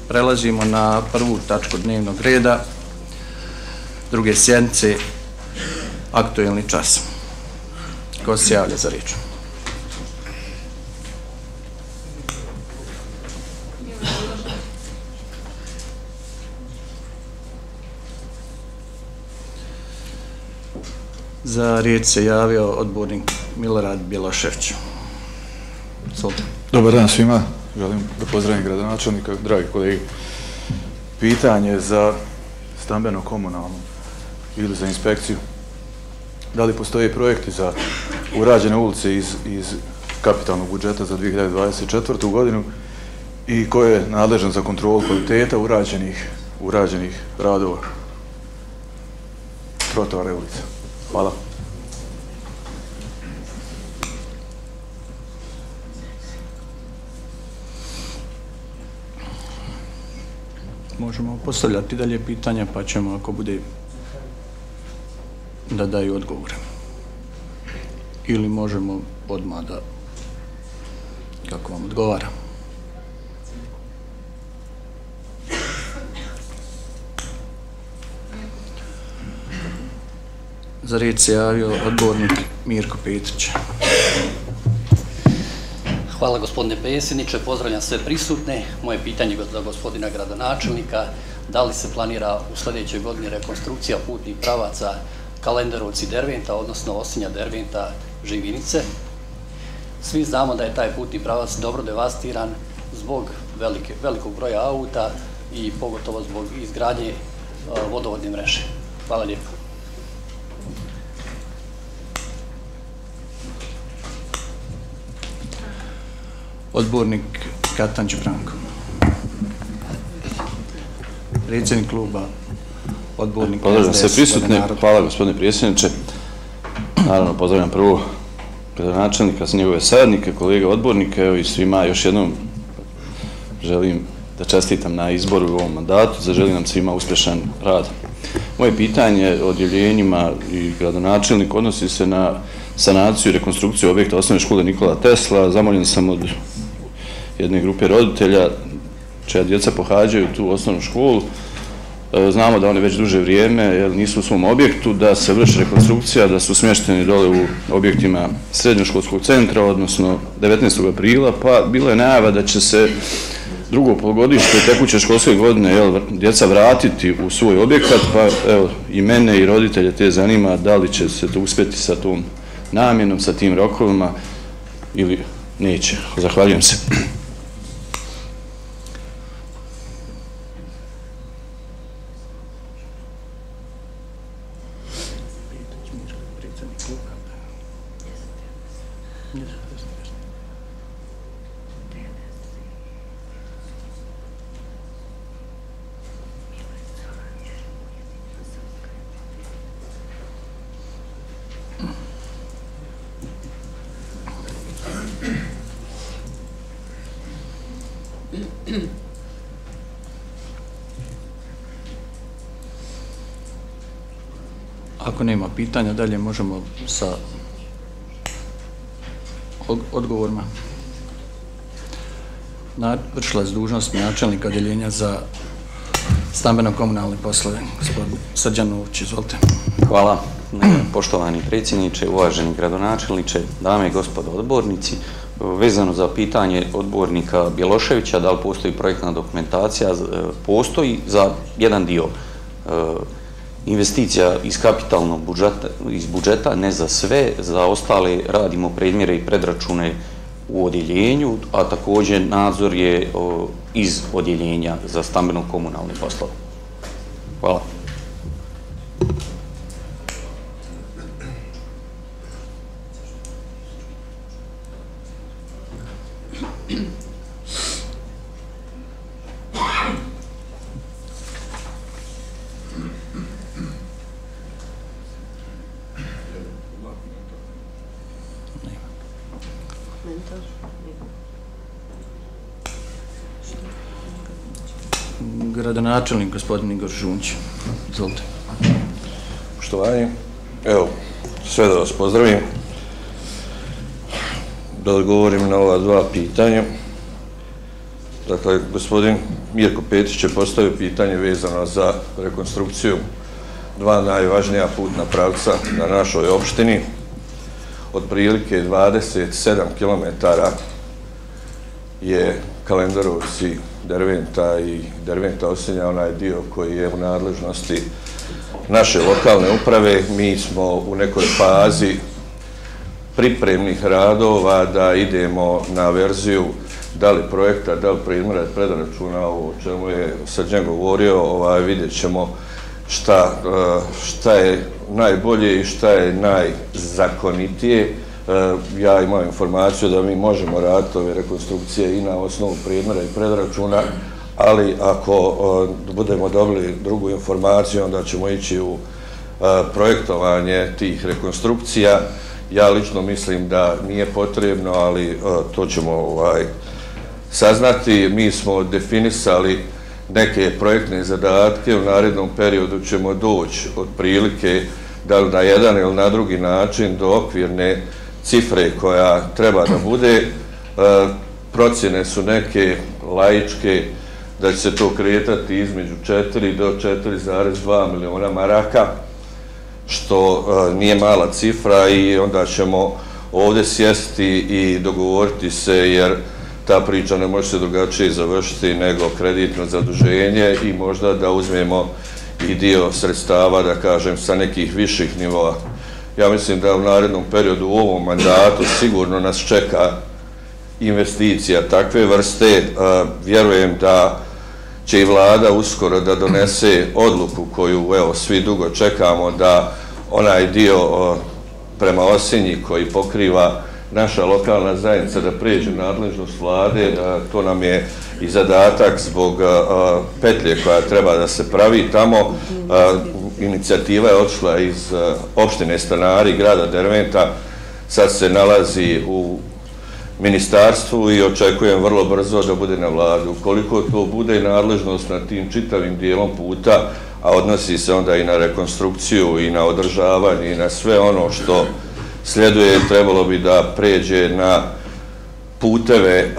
Prelazimo na prvu tačku dnevnog reda druge sjednice, aktuelni čas. Ko se javlja za riječ? Za riječ se javio odbornik Milorad Bjelošević. Dobar dan svima. Želim da pozdravim gradonačelnika, dragi kolegi. Pitanje za stambeno-komunalnu ili za inspekciju. Da li postoje projekti za urađene ulice iz kapitalnog budžeta za 2024. godinu i ko je nadležan za kontrolu kvaliteta urađenih radova trotoara i ulica? Hvala. Možemo postavljati dalje pitanja, pa ćemo, ako bude, da daju odgovore. Ili možemo odmah da, kako vam odgovara. Za riječ se javio odbornik Mirko Petrić. Hvala gospodine predsjedniče, pozdravljam sve prisutne. Moje pitanje za gospodina gradonačelnika, da li se planira u sljedećoj godini rekonstrukcija putnih pravaca Kalenderovci-Derventa, odnosno Osinja-Derventa-Živinice. Svi znamo da je taj putni pravac dobro devastiran zbog velikog broja auta i pogotovo zbog izgradnje vodovodne mreže. Hvala lijepo. Odbornik Katanč Branko. Predsjednik kluba, odbornik. Pozdravljam sve prisutne. Hvala gospodine predsjedniče. Naravno, pozdravljam prvo gradonačelnika, njegove saradnike, kolege odbornike, evo i svima još jednom želim da čestitam na izboru u ovom mandatu, zaželim nam svima uspješan rad. Moje pitanje o odjeljenjima i gradonačelnik odnosi se na sanaciju i rekonstrukciju objekta osnovne škole Nikola Tesla. Zamoljen sam od jedne grupe roditelja čija djeca pohađaju tu osnovnu školu. Znamo da oni već duže vrijeme jer nisu u svom objektu, da se vrši rekonstrukcija, da su smješteni dole u objektima srednjoškolskog centra, odnosno 19. aprila, pa bilo je najava da će se drugo polugodište tekuće školske godine djeca vratiti u svoj objekat, pa evo i mene i roditelje te zanima da li će se to uspjeti sa tom namjenom, sa tim rokovima ili neće. Zahvaljujem se. Ako nema pitanja, dalje možemo sa odgovorima. Vršilac dužnosti načelnika odjeljenja za stambeno-komunalne poslove, gospodin Srđan Nović, izvolite. Hvala, poštovani predsjedniče, uvaženi gradonačelniče, dame i gospodo odbornici. Vezano za pitanje odbornika Bjeloševića, da li postoji projektna dokumentacija, postoji za jedan dio investicija iz kapitalnog budžeta, ne za sve, za ostale radimo predmjere i predračune u odjeljenju, a također nadzor je iz odjeljenja za stambeno-komunalne poslove. Hvala. Gradonačelnik, gospodin Igor Žunć. Izvolite. Poštovanje, evo, sve da vas pozdravim, da odgovorim na ova dva pitanja. Dakle, gospodin Mirko Petić je postavio pitanje vezano za rekonstrukciju dva najvažnija putna pravca na našoj opštini. Otprilike 27 km je Kalenderovci Derventa i Derventa Osinja, onaj dio koji je u nadležnosti naše lokalne uprave. Mi smo u nekoj fazi pripremnih radova da idemo na verziju da li projekta, da li primjera predračuna, o čemu je Srđan govorio, vidjet ćemo šta je najbolje i šta je najzakonitije. Ja imam informaciju da mi možemo raditi ove rekonstrukcije i na osnovu primjera i predračuna, ali ako budemo dobili drugu informaciju, onda ćemo ići u projektovanje tih rekonstrukcija. Ja lično mislim da nije potrebno, ali to ćemo saznati. Mi smo definisali neke projektne zadatke, u narednom periodu ćemo doći otprilike da li na jedan ili na drugi način do okvirne cifre koja treba da bude. Procjene su neke laičke da će se to kretati između 4 do 4,2 miliona maraka, što nije mala cifra, i onda ćemo ovdje sjesti i dogovoriti se, jer ta priča ne može se drugačije završiti nego kreditno zaduženje i možda da uzmemo i dio sredstava, da kažem, sa nekih viših nivoa. Ja mislim da u narednom periodu u ovom mandatu sigurno nas čeka investicija takve vrste. Vjerujem da će i vlada uskoro da donese odluku koju svi dugo čekamo, da onaj dio prema Osinji koji pokriva naša lokalna zajednica da pređe nadležnost vlade. To nam je i zadatak zbog petlje koja treba da se pravi tamo. Inicijativa je odšla iz opštine Stanari grada Derventa, sad se nalazi u ministarstvu i očekujem vrlo brzo da bude na vladu. Ukoliko to bude nadležnost na tim čitavim dijelom puta, a odnosi se onda i na rekonstrukciju i na održavanje i na sve ono što sljeduje, trebalo bi da pređe na puteve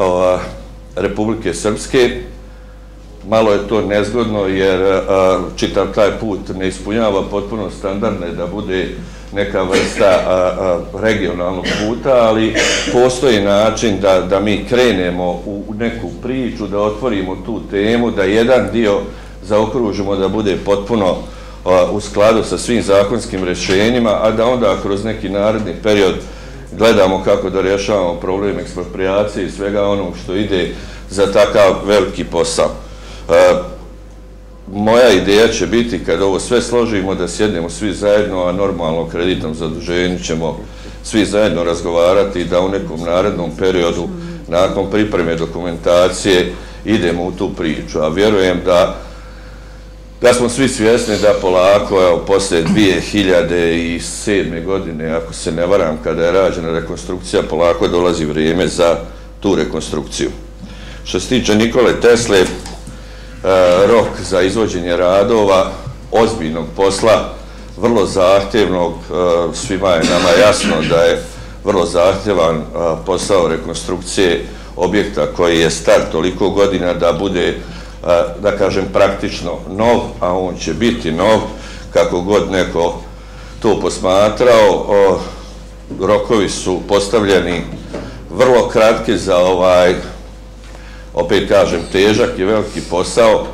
Republike Srpske. Malo je to nezgodno jer čitav taj put ne ispunjava potpuno standardne da bude neka vrsta regionalnog puta, ali postoji način da mi krenemo u neku priču, da otvorimo tu temu, da jedan dio zaokružimo da bude potpuno u skladu sa svim zakonskim rješenjima, a da onda kroz neki naredni period gledamo kako da rješavamo problem eksproprijacije i svega onog što ide za takav veliki posao. Moja ideja će biti, kada ovo sve složimo, da sjednemo svi zajedno, a normalno o kreditnom zaduženju ćemo svi zajedno razgovarati, da u nekom narednom periodu, nakon pripreme dokumentacije, idemo u tu priču. A vjerujem da smo svi svjesni da polako, posle 2007. godine, ako se ne varam, kada je rađena rekonstrukcija, polako dolazi vrijeme za tu rekonstrukciju. Što se tiče Nikole Tesle, rok za izvođenje radova, ozbiljnog posla, vrlo zahtjevnog, svima je nama jasno da je vrlo zahtjevan posao rekonstrukcije objekta koji je star toliko godina da bude, da kažem, praktično nov, a on će biti nov, kako god neko to posmatrao. Rokovi su postavljeni vrlo kratki za opet kažem, težak i veliki posao.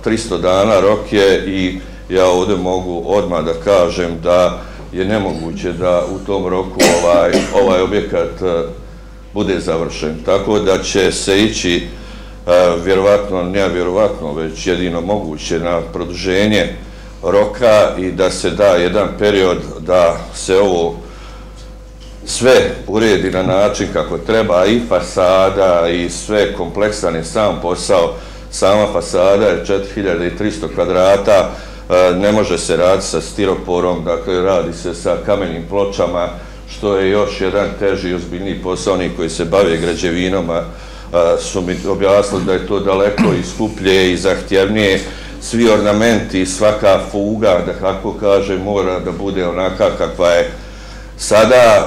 300 dana rok je i ja ovdje mogu odmah da kažem da je nemoguće da u tom roku ovaj objekat bude završen. Tako da će se ići vjerovatno, ne vjerovatno, već jedino moguće na produženje roka i da se da jedan period da se ovo sve uredi na način kako treba, i fasada i sve kompleksan je sam posao. Sama fasada je 4300 kvadrata, ne može se raditi sa stiroporom, dakle radi se sa kamenim pločama, što je još jedan teži i ozbiljniji posao. Oni koji se bave građevinama su mi objasnili da je to daleko i skuplje i zahtjevnije. Svi ornamenti, svaka fuga, da kako kaže, mora da bude onaka kakva je sada.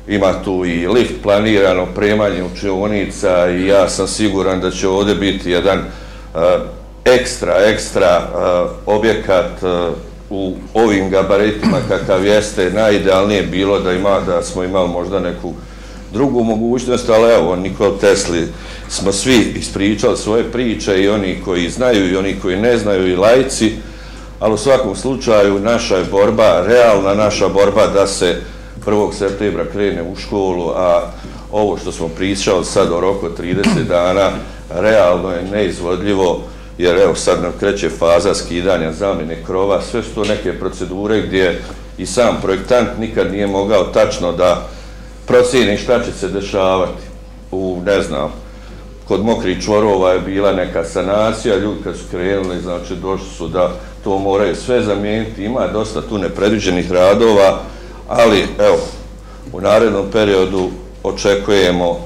ima tu i lift planirano, opremanje učionica i ja sam siguran da će ovdje biti jedan ekstra objekat u ovim gabaritima kakav jeste. Najidealnije bilo da smo imali možda neku drugu mogućnost, ali evo, Nikoli Tesli smo svi ispričali svoje priče, i oni koji znaju i oni koji ne znaju, i laici, ali u svakom slučaju naša je borba, realna naša borba da se 1. septembra krene u školu, a ovo što smo pričali sad o roku 30 dana realno je neizvodljivo, jer evo sad nam kreće faza skidanja zamjene krova, sve su to neke procedure gdje i sam projektant nikad nije mogao tačno da procijeni šta će se dešavati. Ne znam, kod Mokrih čvorova je bila neka sanacija, ljudi kad su krenuli, znači došli su da to moraju sve zamijeniti, ima dosta tu nepredviđenih radova, ali evo, u narednom periodu očekujemo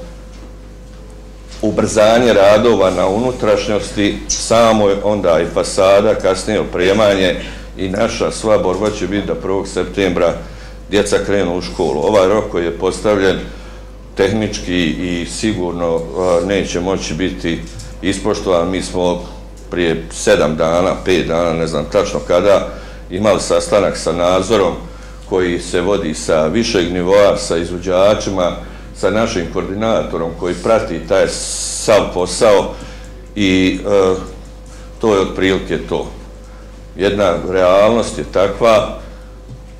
ubrzanje radova na unutrašnjosti, samo onda i fasada, kasnije opremanje, i naša sva borba će biti da 1. septembra djeca krenu u školu. Ovaj rok koji je postavljen tehnički i sigurno neće moći biti ispoštovan. Mi smo prije 7 dana, 5 dana, ne znam tačno kada, imali sastanak sa nadzorom koji se vodi sa višeg nivoa, sa izvođačima, sa našim koordinatorom koji prati taj sav posao, i to je otprilike to. Jedna realnost je takva,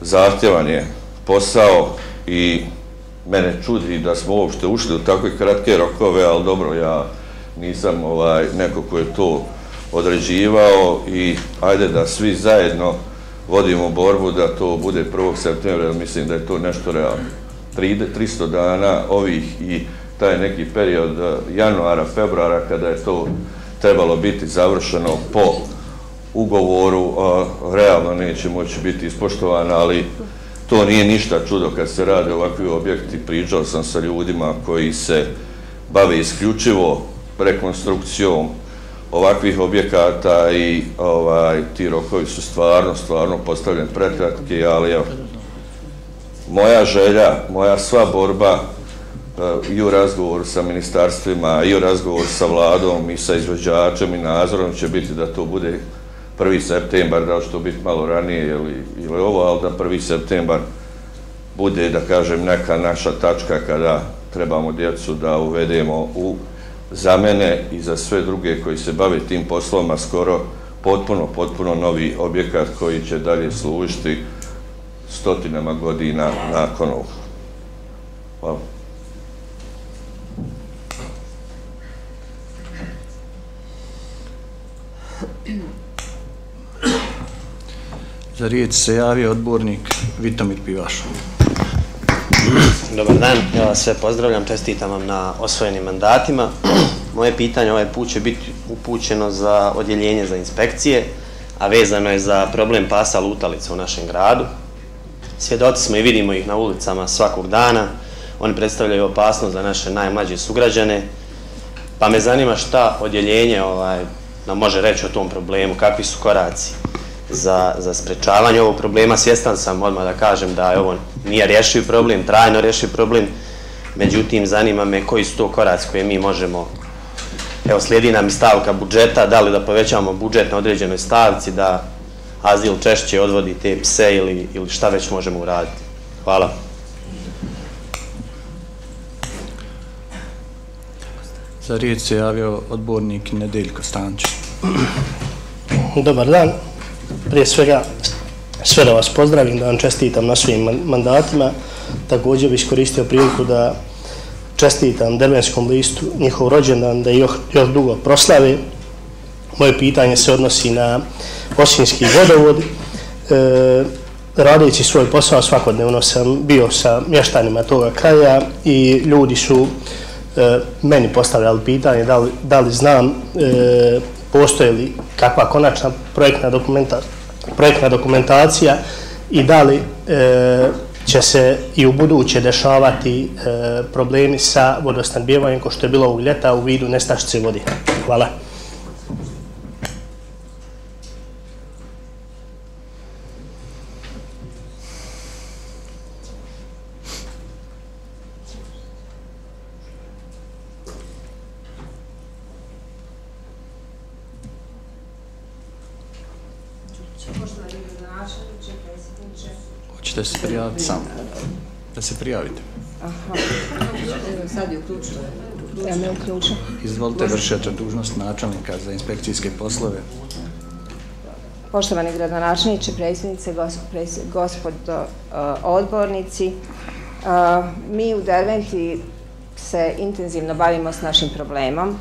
zahtjevan je posao i mene čudi da smo uopšte ušli u takve kratke rokove, ali dobro, ja nisam neko ko je to određivao, i ajde da svi zajedno vodimo borbu da to bude 1. septembra, jer mislim da je to nešto realno. 300 dana ovih i taj neki period januara, februara, kada je to trebalo biti završeno po ugovoru, realno neće moći biti ispoštovano, ali to nije ništa čudo kad se rade ovakvi objekti. Pričao sam sa ljudima koji se bave isključivo rekonstrukcijom ovakvih objekata, i ti rokovi su stvarno postavljeni prekratki, ali evo, moja želja, moja sva borba i u razgovoru sa ministarstvima, i u razgovoru sa vladom, i sa izvođačem i nadzorom će biti da to bude 1. septembar, da li će to biti malo ranije ili ovo, ali da 1. septembar bude, da kažem, neka naša tačka kada trebamo djecu da uvedemo u, za mene i za sve druge koji se bave tim poslovima, skoro potpuno novi objekat koji će dalje služiti stotinama godina nakon ovog. Hvala. Za riječ se javio odbornik Vitomir Pivaš. Dobar dan, ja vas sve pozdravljam, čestitam vam na osvojenim mandatima. Moje pitanje ovaj put će biti upućeno za odjeljenje za inspekcije, a vezano je za problem pasa lutalica u našem gradu. Svjedoci smo i vidimo ih na ulicama svakog dana, oni predstavljaju opasnost za naše najmlađe sugrađane, pa me zanima šta odjeljenje nam može reći o tom problemu, kakvi su koraci za sprečavanje ovog problema. Svjestan sam, odmah da kažem, da ovo nije rješiv problem, trajno rješiv problem, međutim zanima me koji su to koraci koje mi možemo, evo slijedi nam i stavka budžeta, da li da povećamo budžet na određenoj stavci, da azil češće odvodi te pse ili šta već možemo uraditi. Hvala. Za riječ se javio odbornik Nedeljko Stančić. Dobar dan. Prije svega, sve da vas pozdravim, da vam čestitam na svim mandatima. Također bih iskoristio priliku da čestitam Dervenskom listu njihov rođendan, da još dugo proslave. Moje pitanje se odnosi na Osinjski vodovod. Radeći svoj posao svakodnevno sam bio sa mještanima toga kraja i ljudi su meni postavljali pitanje da li znam postoje li kakva konačna projektna dokumentacija i da li će se i u buduće dešavati problemi sa vodosnabdijevanjem kao što je bilo ovog ljeta u vidu nestašice vode. Hvala. Poštovani gradonačelniče, predsjedniče. Hoćete se prijaviti samo? Da se prijavite. Aha, sad je uključila. Ja me uključila. Izvolite, vršite dužnost načelnika za inspekcijske poslove. Poštovani gradonačelniče, predsjednice, gospodo odbornici, mi u Derventi se intenzivno bavimo s našim problemom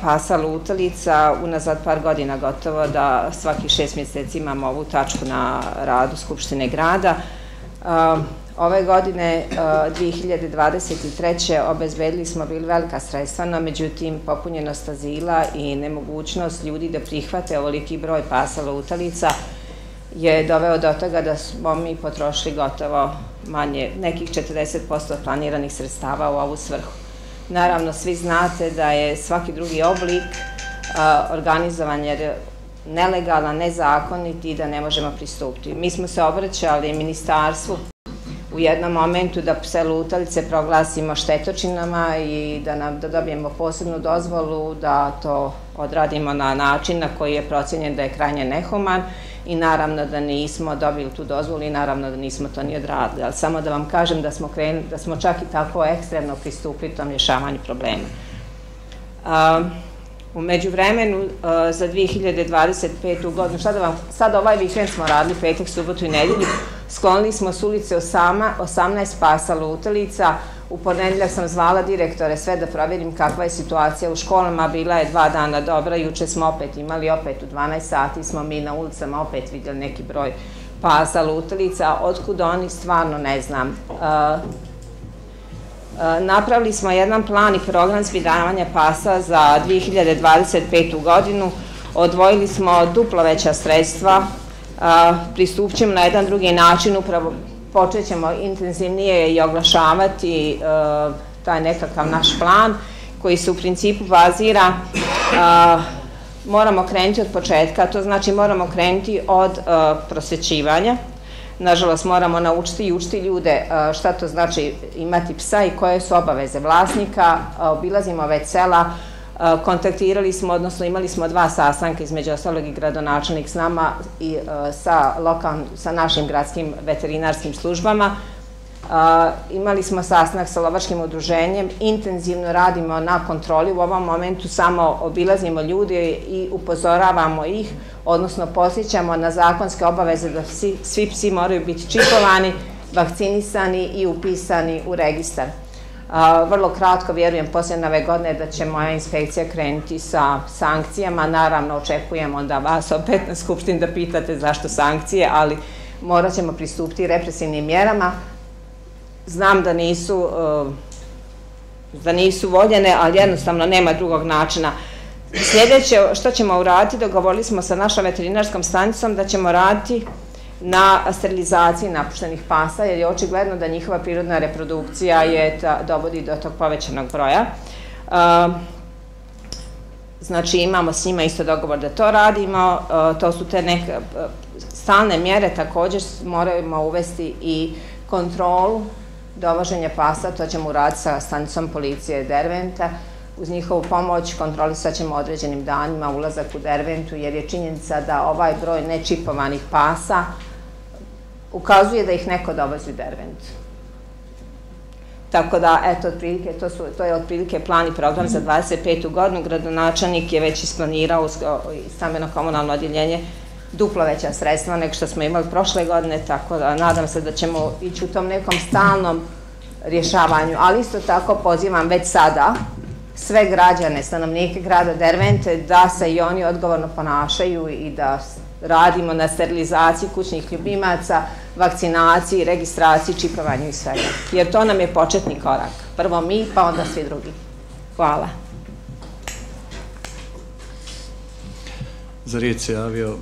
pasa lutalica. Unazad par godina gotovo da svaki 6 mjeseci imamo ovu tačku na radu Skupštine grada. Ove godine, 2023. obezbedili smo bili velika sredstva, no međutim popunjenost azila i nemogućnost ljudi da prihvate ovoliki broj pasa lutalica je doveo do toga da smo mi potrošili gotovo manje, nekih 40% planiranih sredstava u ovu svrhu. Naravno, svi znate da je svaki drugi oblik organizovanja nelegalan, nezakonit i da ne možemo pristupiti. Mi smo se obraćali ministarstvu u jednom momentu da pse lutalice proglasimo štetočinama i da dobijemo posebnu dozvolu da to odradimo na način na koji je procjenjen da je krajnje nehuman i naravno da nismo dobili tu dozvolu i naravno da nismo to ni odradili. Ali samo da vam kažem da smo čak i tako ekstremno pristupili tom rješavanju problema. U međuvremenu za 2025. godinu, sad ovaj vikend smo radili petak, subotu i nedjelju, sklonili smo s ulice 18 pasa lutalica. U ponedjeljak sam zvala direktore sve da provjerim kakva je situacija u školama, bila je 2 dana dobra, juče smo opet imali, opet u 12 sati smo mi na ulicama opet vidjeli neki broj pasa lutalica, otkud oni stvarno ne znam. Napravili smo jedan plan i program zbrinjavanja pasa za 2025. godinu, odvojili smo duplo veća sredstva, pristupit ćemo na jedan drugi način, upravo počet ćemo intenzivnije i oglašavati taj nekakav naš plan koji se u principu bazira, moramo krenuti od početka, to znači moramo krenuti od prosvećivanja. Nažalost, moramo naučiti i učiti ljude šta to znači imati psa i koje su obaveze vlasnika. Obilazimo već sela, kontaktirali smo, odnosno imali smo 2 sastanka, između ostalog i gradonačelnik s nama i sa našim gradskim veterinarskim službama. Imali smo sastanak sa lovačkim udruženjem, intenzivno radimo na kontroli, u ovom momentu samo obilazimo ljude i upozoravamo ih, odnosno posjećamo na zakonske obaveze da svi psi moraju biti čipovani, vakcinisani i upisani u registar. Vrlo kratko, vjerujem, poslije nove godine da će moja inspekcija krenuti sa sankcijama. Naravno, očekujemo onda vas opet na skupštini da pitate zašto sankcije, ali morat ćemo pristupiti represivnim mjerama. Znam da nisu voljene, ali jednostavno nema drugog načina. Sljedeće što ćemo uraditi, dogovorili smo sa našom veterinarskom stanicom da ćemo raditi na sterilizaciji napuštenih pasa, jer je očigledno da njihova prirodna reprodukcija dovodi do tog povećanog broja. Znači imamo s njima isto dogovor da to radimo, to su te neke stalne mjere, također moramo uvesti i kontrolu dovoženja pasa, to ćemo uraditi sa stanicom policije Derventa. Uz njihovu pomoć kontrolisat ćemo određenim danima ulazak u Derventu, jer je činjenica da ovaj broj nečipovanih pasa ukazuje da ih neko dovozi u Dervent. Tako da, eto, to je otprilike plan i program za 25. godinu. Gradonačelnik je već isplanirao stambeno-komunalno odjeljenje duplo veća sredstva nego što smo imali prošle godine, tako da nadam se da ćemo ići u tom nekom stalnom rješavanju. Ali isto tako pozivam već sada sve građane, stanovnike grada Dervente da se i oni odgovorno ponašaju i da radimo na sterilizaciji kućnih ljubimaca, vakcinaciji, registraciji, čipovanju i svega. Jer to nam je početni korak. Prvo mi, pa onda svi drugi. Hvala. Za riječ se javio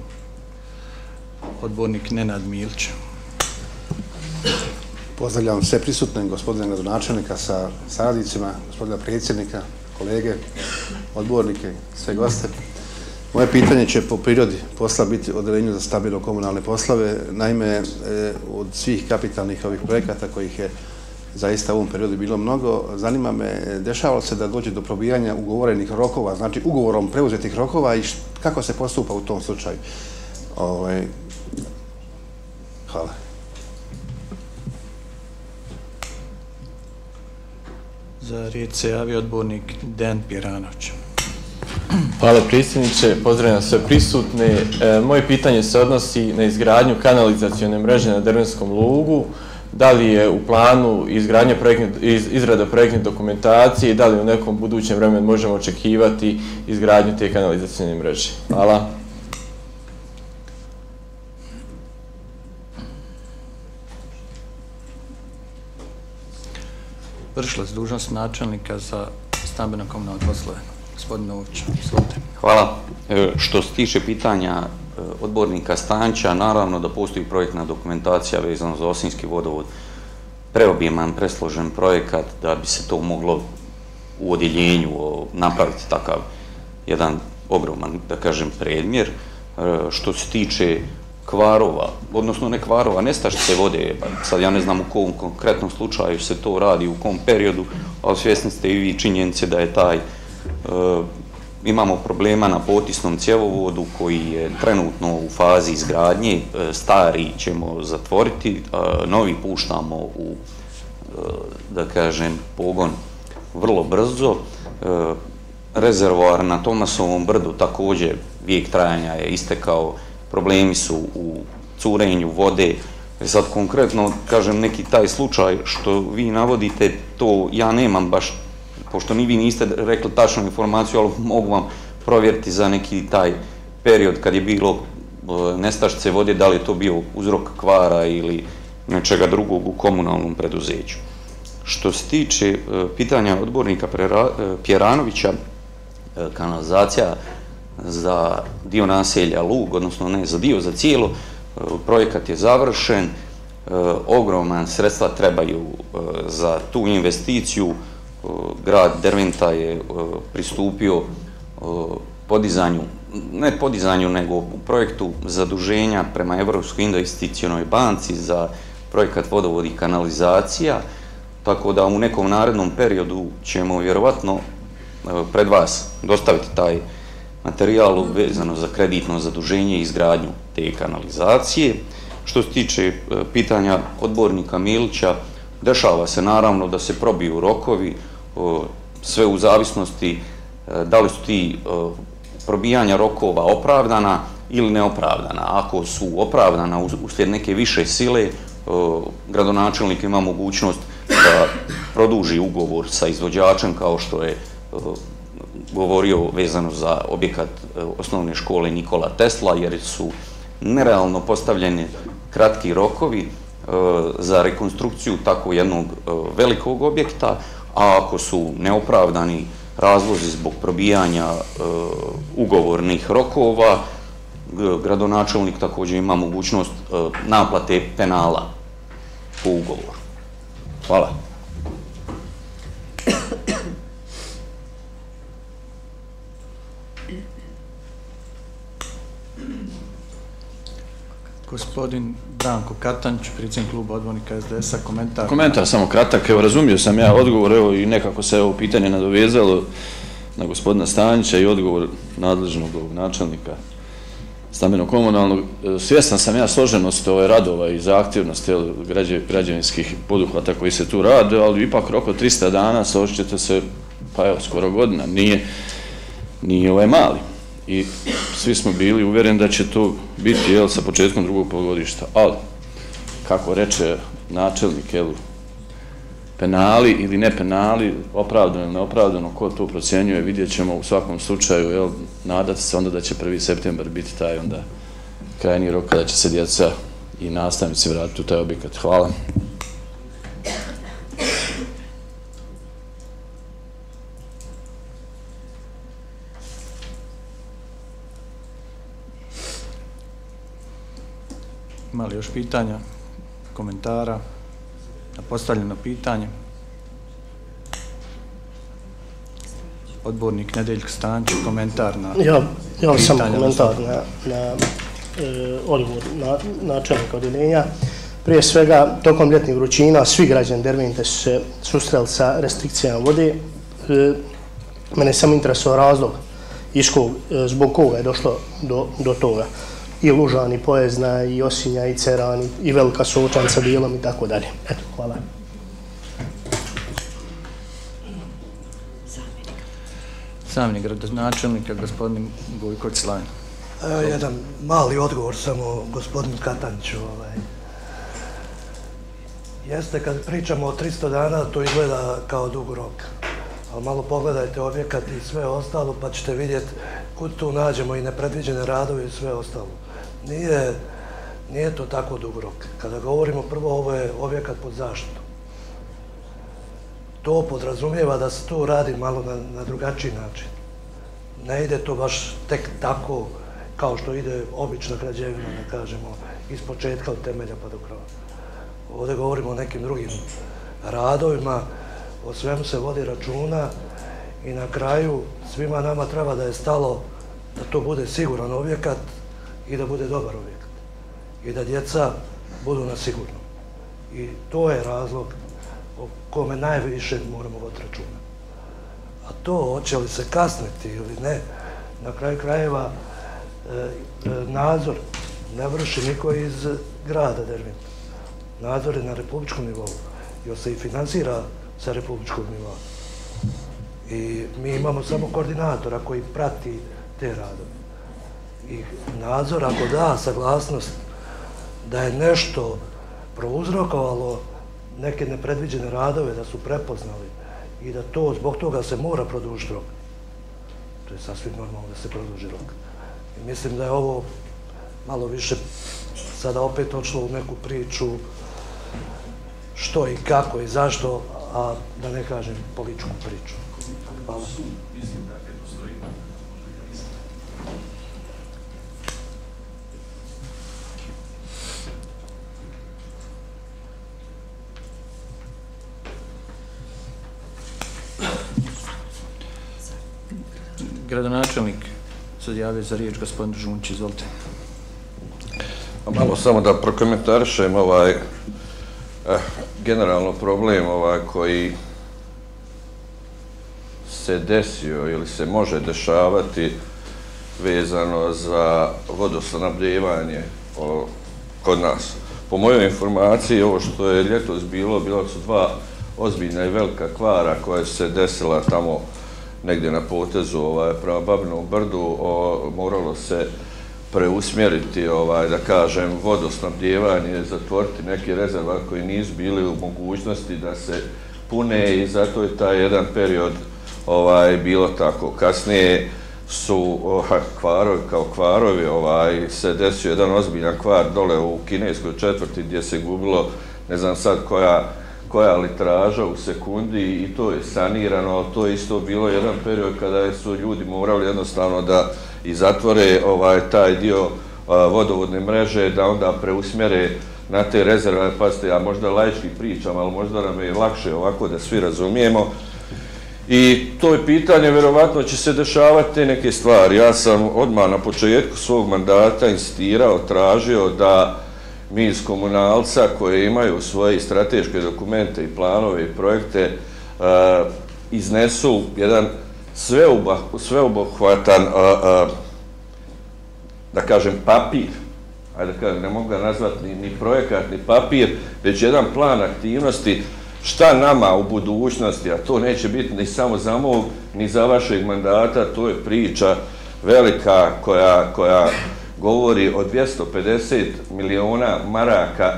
odbornik Nenad Milić. Pozdravljam sve prisutne, gospodine gradonačelnika sa saradnicima, gospodina predsjednika, kolege, odbornike, sve goste. Moje pitanje će po prirodi posla biti odeljenju za stambeno-komunalne poslove. Naime, od svih kapitalnih ovih projekata kojih je zaista u ovom periodu bilo mnogo, zanima me, dešavalo se da dođe do probijanja ugovorenih rokova, znači ugovorom preuzetih rokova i kako se postupa u tom slučaju. Hvala. Za riječ se javio odbornik Dejan Pjeranović. Hvala predsjedniče, pozdravljam sve prisutne. Moje pitanje se odnosi na izgradnju kanalizacione mreže na Drvenskom lugu. Da li je u planu izrada projektne dokumentacije i da li u nekom budućem vremenu možemo očekivati izgradnju te kanalizacione mreže? Hvala. Vršilac dužnosti načelnika za stambeno-komunalne poslove. Gospodin Nović, izvolite. Hvala. Što se tiče pitanja odbornika Stančića, naravno da postoji projektna dokumentacija vezano za Osinjski vodovod. Preobiman, presložen projekat da bi se to moglo u odjeljenju napraviti takav jedan ogroman, da kažem, predmjer. Što se tiče kvarova, odnosno ne kvarova, nestašice vode, sad ja ne znam u kom konkretnom slučaju se to radi, u kom periodu, ali svjesni ste i vi činjenice da je imamo problema na potisnom cjevovodu koji je trenutno u fazi izgradnje, stari ćemo zatvoriti, novi puštamo u, da kažem, pogon vrlo brzo. Rezervoar na Tomasovom brdu također vijek trajanja je istekao, problemi su u curenju vode. Sad konkretno, kažem, neki taj slučaj što vi navodite, to ja nemam baš, pošto ni vi niste rekli tačnu informaciju, ali mogu vam provjeriti za neki taj period kad je bilo nestašice vode, da li je to bio uzrok kvara ili nečega drugog u komunalnom preduzeću. Što se tiče pitanja odbornika Pjeranovića, kanalizacija za dio naselja Lug, odnosno ne za dio, za cijelo, projekat je završen, ogroman sredstva trebaju za tu investiciju. Grad Derventa je pristupio podizanju, ne podizanju, nego u projektu zaduženja prema Evropskoj investicionoj banci za projekat vodovod i kanalizacija, tako da u nekom narednom periodu ćemo vjerovatno pred vas dostaviti taj materijal vezano za kreditno zaduženje i izgradnju te kanalizacije. Što se tiče pitanja odbornika Milića, dešava se naravno da se probiju rokovi, sve u zavisnosti da li su ti probijanja rokova opravdana ili neopravdana. Ako su opravdana uslijed neke više sile, gradonačelnik ima mogućnost da produži ugovor sa izvođačem, kao što je govorio vezano za objekat osnovne škole Nikola Tesla, jer su nerealno postavljeni kratki rokovi za rekonstrukciju tako jednog velikog objekta, a ako su neopravdani razlozi zbog probijanja ugovornih rokova, gradonačelnik također ima mogućnost naplate penala po ugovoru. Hvala. Gospodin Branko Katanić, predsjednik kluba odbornika SDS-a, komentar. Komentar samo kratak, evo razumio sam ja odgovor, evo i nekako se ovo pitanje nadovezalo na gospodina Stančića i odgovor nadležnog načelnika stambeno-komunalnog. Svjestan sam ja složenost radova i zahtjevnosti građevinskih poduhvata koji se tu rade, ali ipak rok od 300 dana složit ćete se, pa evo, skoro godina, nije ovaj mali. I svi smo bili uvjereni da će to biti sa početkom drugog polugodišta. Ali, kako reče načelnik, penali ili ne penali, opravdano ili neopravdano, ko to procjenjuje, vidjet ćemo u svakom slučaju, nadati se onda da će 1. septembar biti taj onda krajnji rok kada će se djeca i nastavnici vratiti u taj objekat. Hvala. Ima li još pitanja, komentara na postavljeno pitanje? Odbornik Nedeljko Stančić, komentar na pitanje. Ja sam komentar na odgovor načelnika odjeljenja. Prije svega, tokom ljetnih vrućina, svi građani Dervente su se susreli sa restrikcijama vode. Mene samo interesuje razlog zbog koga je došlo do toga. i Lužan, i Poezna, i Osinja, i Ceran, i Velika Sočan sa Bijelom i tako dalje. Eto, hvala. Zamjenik gradonačelnika, gospodin Gojković Slavin. Jedan mali odgovor samo gospodinu Kataniću. Jeste, kad pričamo o 300 dana, to izgleda kao dug rok. Ali malo pogledajte objekat i sve ostalo, pa ćete vidjeti kud tu nađemo i nepredviđene radove i sve ostalo. Nije to tako dug rok. Kada govorimo prvo, ovo je objekat pod zaštitom. To podrazumijeva da se tu radi malo na drugačiji način. Ne ide to baš tek tako kao što ide obična građevina, da kažemo, iz početka od temelja pa do kraja. Ovdje govorimo o nekim drugim radovima, o svemu se vodi računa i na kraju svima nama treba da je stalo da to bude siguran objekat i da bude dobar objekat. I da djeca budu na sigurnom. I to je razlog o kome najviše moramo voditi računa. A to, hoće li se kasniti ili ne, na kraju krajeva nadzor ne vrši niko iz grada Derventa. Nadzor je na republičkom nivou, jer se i finansira sa republičkog nivoa. I mi imamo samo koordinatora koji prati te radove. I nadzor, ako da saglasnost da je nešto prouzrokovalo neke nepredviđene radove, da su prepoznali i da to zbog toga se mora produžiti rok, to je sasvim normalno da se produži rok. I mislim da je ovo malo više sada opet odšlo u neku priču što i kako i zašto, a da ne kažem političku priču. Hvala. Gradonačelnik se javio za riječ, gospodin Žunić, izvolite. Malo samo da prokomentarišem generalno problem koji se desio ili se može dešavati vezano za vodosnabdijevanje kod nas. Po mojoj informaciji, ovo što je ljetos bila su dva ozbiljna i velika kvara koja se desila tamo negdje na potezu prema Babinom brdu. Moralo se preusmjeriti, da kažem, vodosnabdijevanje, zatvoriti neki rezervar koji nisu bili u mogućnosti da se pune i zato je taj jedan period bilo tako. Kasnije su kvarovi kao kvarovi, se desio jedan ozbiljan kvar dole u kineskoj četvrti gdje se gubilo, ne znam sad koja litraža u sekundi i to je sanirano, ali to je isto bilo jedan period kada su ljudi morali jednostavno da i zatvore taj dio vodovodne mreže, da onda preusmjere na te rezerve. Pazite, ja možda laički pričam, ali možda nam je lakše ovako da svi razumijemo. I to je pitanje, vjerovatno će se dešavati te neke stvari. Ja sam odmah na početku svog mandata insistirao, tražio da mi iz komunalca koje imaju svoje strateške dokumente i planove i projekte iznesu jedan sveobuhvatan, da kažem, papir, ajde da kažem, ne mogu ga nazvati ni projekat, ni papir, već jedan plan aktivnosti šta nama u budućnosti, a to neće biti ni samo za mog, ni za vašeg mandata, to je priča velika koja govori o 250 miliona maraka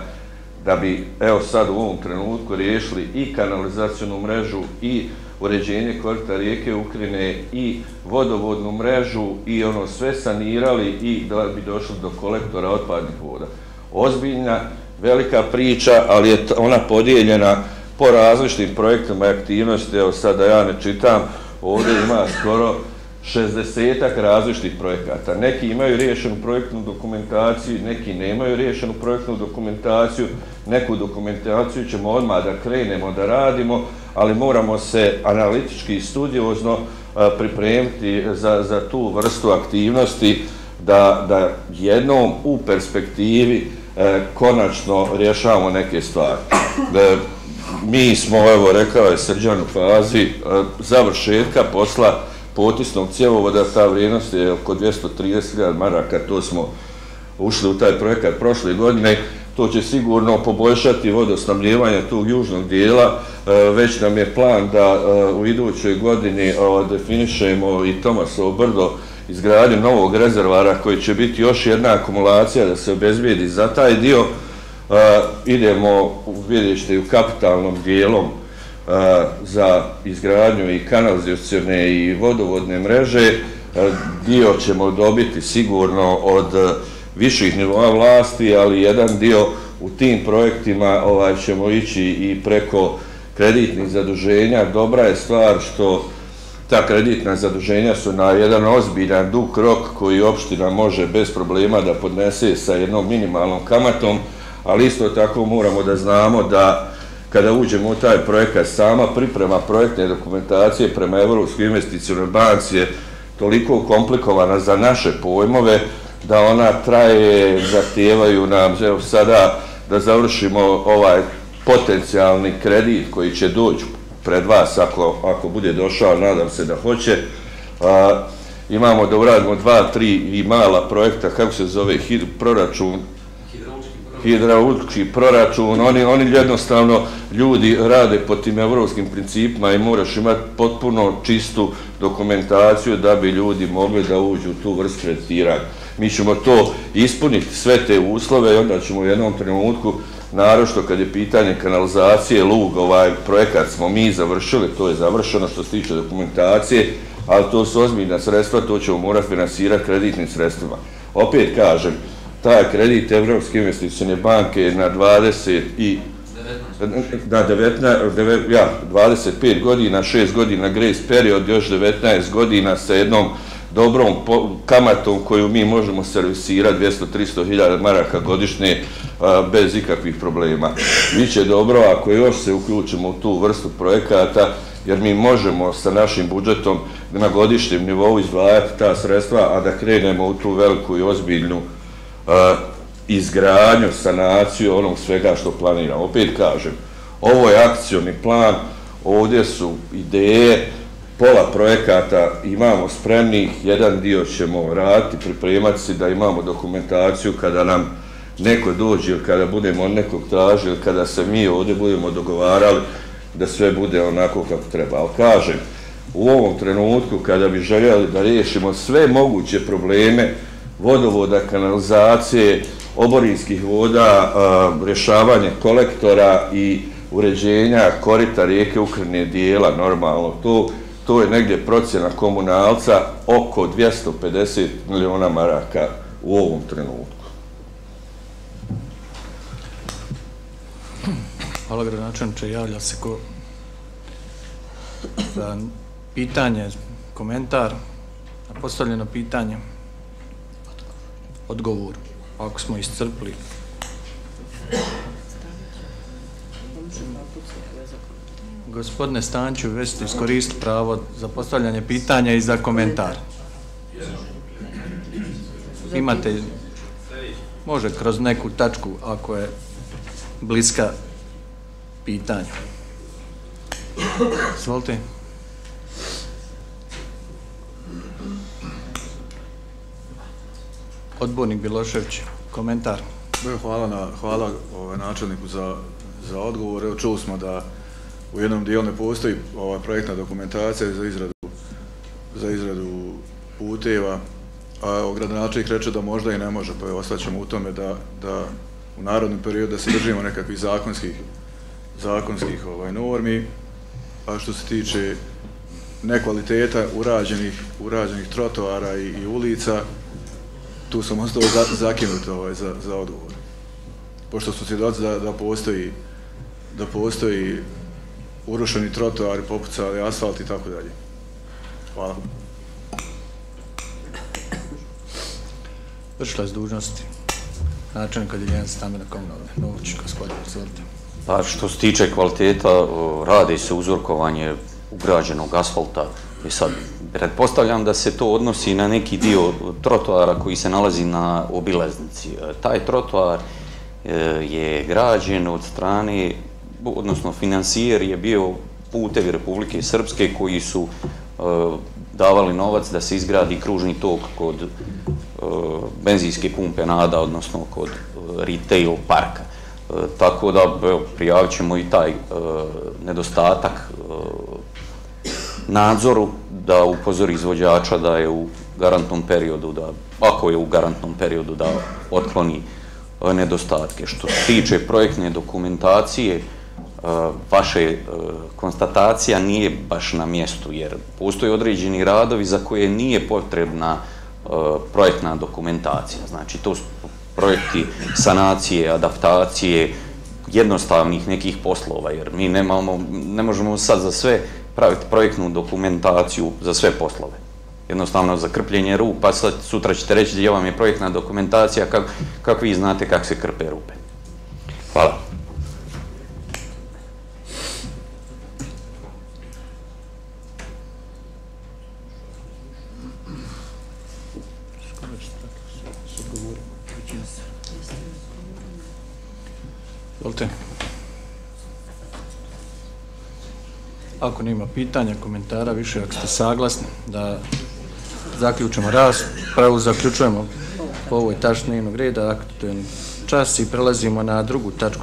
da bi, evo sad u ovom trenutku, riješili i kanalizacijonu mrežu i uređenje korita rijeke Ukrine i vodovodnu mrežu i ono sve sanirali i da bi došli do kolektora otpadnih voda. Ozbiljna, velika priča, ali je ona podijeljena po različitim projektima i aktivnosti. Evo sad da ja ne čitam, ovdje ima skoro 60-ak različitih projekata. Neki imaju riješenu projektnu dokumentaciju, neki nemaju riješenu projektnu dokumentaciju. Neku dokumentaciju ćemo odmah da krenemo da radimo, ali moramo se analitički i studiozno pripremiti za tu vrstu aktivnosti da jednom u perspektivi konačno rješavamo neke stvari. Mi smo, evo rekao je Srđan, u fazi završetka posla potisnog cjevovoda, ta vrijednost je oko 230.000 maraka, to smo ušli u taj projekat prošle godine. To će sigurno poboljšati vodosnabdijevanje tog južnog dijela. Već nam je plan da u idućoj godini definišemo i Tomasovo brdo, izgradnju novog rezervara koji će biti još jedna akumulacija da se obezbijedi za taj dio. Idemo, vidjet ćete, u kapitalnom dijelom za izgradnju i kanalizacione i vodovodne mreže. Dio ćemo dobiti sigurno od viših nivoa vlasti, ali jedan dio u tim projektima ćemo ići i preko kreditnih zaduženja. Dobra je stvar što ta kreditna zaduženja su na jedan ozbiljan dug rok koji opština može bez problema da podnese sa jednom minimalnom kamatom, ali isto tako moramo da znamo da kada uđemo u taj projekat, sama priprema projektne dokumentacije prema Evropskoj investicionoj banci je toliko komplikovana za naše pojmove da ona traje, zahtijevaju nam sada da završimo ovaj potencijalni kredit koji će doći pred vas ako bude došao, nadam se da hoće. Imamo da uradimo 2, 3 i mala projekta, kako se zove, hidraulički proračun, oni jednostavno ljudi rade po tim evropskim principima i moraš imati potpuno čistu dokumentaciju da bi ljudi mogli da uđu u tu vrstu kreditiranja. Mi ćemo to ispuniti, sve te uslove, i onda ćemo u jednom trenutku, naročito kad je pitanje kanalizacije, lug, ovaj projekat smo mi završili, to je završeno što se tiče dokumentacije, ali to su ozbiljna sredstva, to ćemo morati finansirati kreditnim sredstvima. Opet kažem, taj kredit Evropske investicione banke je na 25 godina, 6 godina grace period, još 19 godina sa jednom dobrom kamatom koju mi možemo servisirati 200-300 hiljada maraka godišnje bez ikakvih problema. Biće dobro ako još se uključimo u tu vrstu projekata, jer mi možemo sa našim budžetom na godišnjem nivou izdvajati ta sredstva, a da krenemo u tu veliku i ozbiljnu izgradnju, sanaciju onog svega što planiramo. Opet kažem, ovo je akcioni plan, ovdje su ideje, pola projekata imamo spremnih, jedan dio ćemo raditi, pripremati se da imamo dokumentaciju kada nam neko dođe ili kada budemo od nekog tražili ili kada se mi ovdje budemo dogovarali da sve bude onako kako treba. Ali kažem, u ovom trenutku kada bi željeli da riješimo sve moguće probleme vodovoda, kanalizacije, oborinskih voda, rješavanje kolektora i uređenja korita rijeke Ukrine dijela, normalno, to je negdje procjena komunalca oko 250 miliona maraka u ovom trenutku. Hvala, gradonačelniče. Javlja se ko za pitanje, komentar na postavljeno pitanje, odgovor. Ako smo iscrpli. Gospodine Stančiću, već ste iskoristili pravo za postavljanje pitanja i za komentar. Imate, može kroz neku tačku ako je bliska pitanju. Izvolite. Odbornik Bilošević, komentar. Hvala načelniku za odgovor. Evo, čuli smo da u jednom dijelu ne postoji projektna dokumentacija za izradu puteva, a gradonačelnik reče da možda i ne može, pa ostaćemo u tome da u narodnom periodu da se držimo nekakvih zakonskih normi, a što se tiče nekvaliteta urađenih trotoara i ulica, tu sam ostao zakinut za odgovor. Pošto su svjedoci da postoji urušeni trotoari, popucali asfalt i tako dalje. Hvala. Vršila s dužnosti načelnik odjeljenja stambene komunalne. Novović, gospodin, izvolite. Pa što se tiče kvaliteta, radi se uzorkovanje ugrađenog asfalta. I sad, pretpostavljam da se to odnosi na neki dio trotoara koji se nalazi na obilaznici. Taj trotoar je građen od strane, odnosno financijer je bio Putevi Republike Srpske koji su davali novac da se izgradi kružni tok kod benzinske pumpe Nada, odnosno kod retail parka. Tako da prijavit ćemo i taj nedostatak nadzoru, da upozori izvođača da je u garantnom periodu, da ako je u garantnom periodu da otkloni nedostatke. Što se tiče projektne dokumentacije, vaše konstatacija nije baš na mjestu, jer postoje određeni radovi za koje nije potrebna projektna dokumentacija. Znači, to su projekti sanacije, adaptacije, jednostavnih nekih poslova, jer mi ne možemo sad za sve praviti projektnu dokumentaciju za sve poslove. Jednostavno za krpljenje rupa, sad sutra ćete reći gdje vam je projektna dokumentacija, kako vi znate kako se krpe rupe. Hvala. Ako nema pitanja, komentara, više ako ste saglasni da zaključimo raspravu, zaključujemo po ovoj tački dnevnog reda aktualni čas i prelazimo na drugu tačku